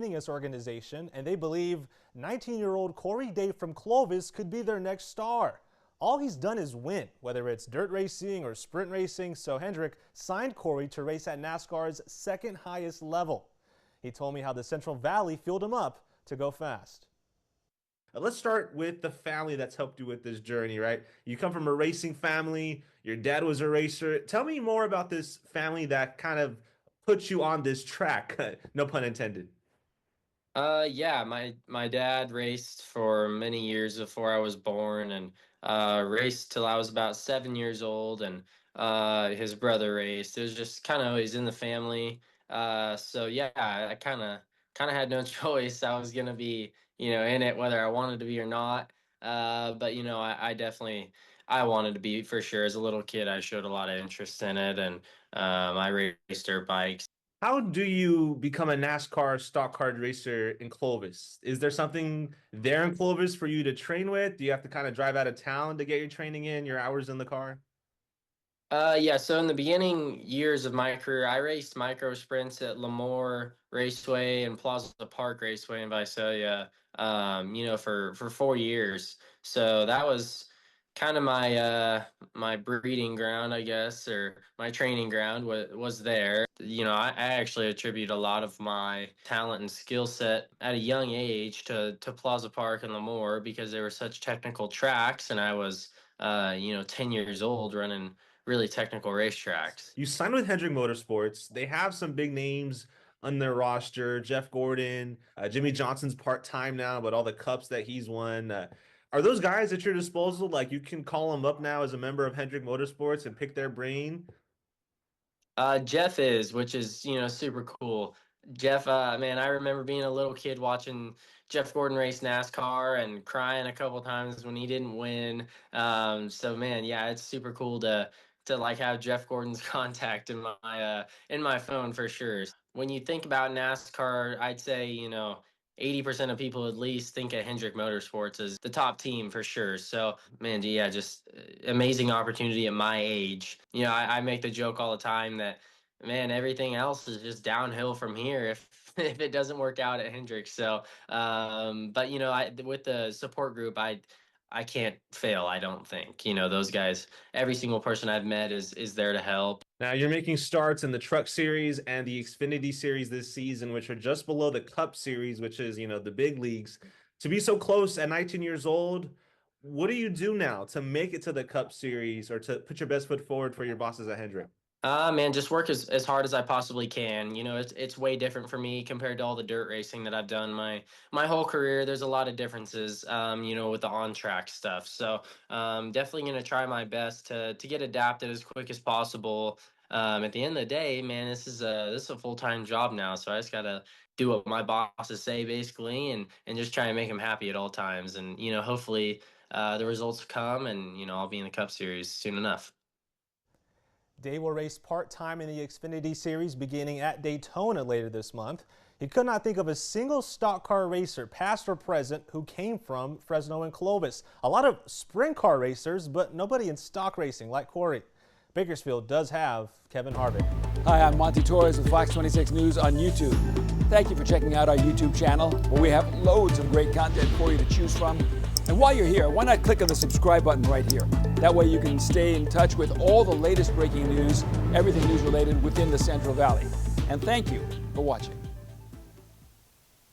winningest organization, and they believe 19-year-old Corey Day from Clovis could be their next star. All he's done is win, whether it's dirt racing or sprint racing, so Hendrick signed Corey to race at NASCAR's second highest level. He told me how the Central Valley filled him up to go fast. Let's start with the family that's helped you with this journey, right? You come from a racing family. Your dad was a racer. Tell me more about this family that kind of put you on this track. No pun intended. Yeah, my dad raced for many years before I was born, and raced till I was about 7 years old, and his brother raced. It was just kind of always in the family. So yeah, I kind of had no choice. I was gonna be, in it whether I wanted to be or not. But I definitely I wanted to be for sure. As a little kid, I showed a lot of interest in it, and I raced dirt bikes. How do you become a NASCAR stock car racer in Clovis? Is there something there in Clovis for you to train with? Do you have to kind of drive out of town to get your training in, your hours in the car? Yeah, so in the beginning years of my career, I raced micro sprints at Lemoore Raceway and Plaza Park Raceway in Visalia, for 4 years. So that was kind of my breeding ground, I guess, or my training ground was there. I actually attribute a lot of my talent and skill set at a young age to Plaza Park and Lemoore because they were such technical tracks, and I was 10 years old running really technical racetracks. You signed with Hendrick Motorsports. They have some big names on their roster. Jeff Gordon, Jimmy Johnson's part-time now, but all the cups that he's won. Are those guys at your disposal? Like, you can call them up now as a member of Hendrick Motorsports and pick their brain? Jeff is, which is, super cool. Jeff, man, I remember being a little kid watching Jeff Gordon race NASCAR and crying a couple times when he didn't win. So man, yeah, it's super cool to like have Jeff Gordon's contact in my phone for sure. When you think about NASCAR, I'd say, 80% of people at least think of Hendrick Motorsports as the top team for sure. So, man, yeah, just amazing opportunity at my age. I make the joke all the time that, man, everything else is just downhill from here if if it doesn't work out at Hendrick. So, but with the support group, I can't fail. I don't think. Those guys. Every single person I've met is there to help. Now you're making starts in the Truck Series and the Xfinity Series this season, which are just below the Cup Series, which is, the big leagues. To be so close at 19 years old, what do you do now to make it to the Cup Series or to put your best foot forward for your bosses at Hendrick? Man, just work as hard as I possibly can. It's way different for me compared to all the dirt racing that I've done my whole career. There's a lot of differences, with the on-track stuff. So definitely going to try my best to get adapted as quick as possible. At the end of the day, man, this is a full-time job now. So I just got to do what my bosses say basically and just try and make them happy at all times. And, hopefully the results come and, I'll be in the Cup Series soon enough. Day will race part-time in the Xfinity Series beginning at Daytona later this month. He could not think of a single stock car racer, past or present, who came from Fresno and Clovis. A lot of sprint car racers, but nobody in stock racing like Corey. Bakersfield does have Kevin Harvick. Hi, I'm Monty Torres with Fox 26 News on YouTube. Thank you for checking out our YouTube channel, where we have loads of great content for you to choose from. And while you're here, why not click on the subscribe button right here? That way you can stay in touch with all the latest breaking news, everything news related within the Central Valley. And thank you for watching.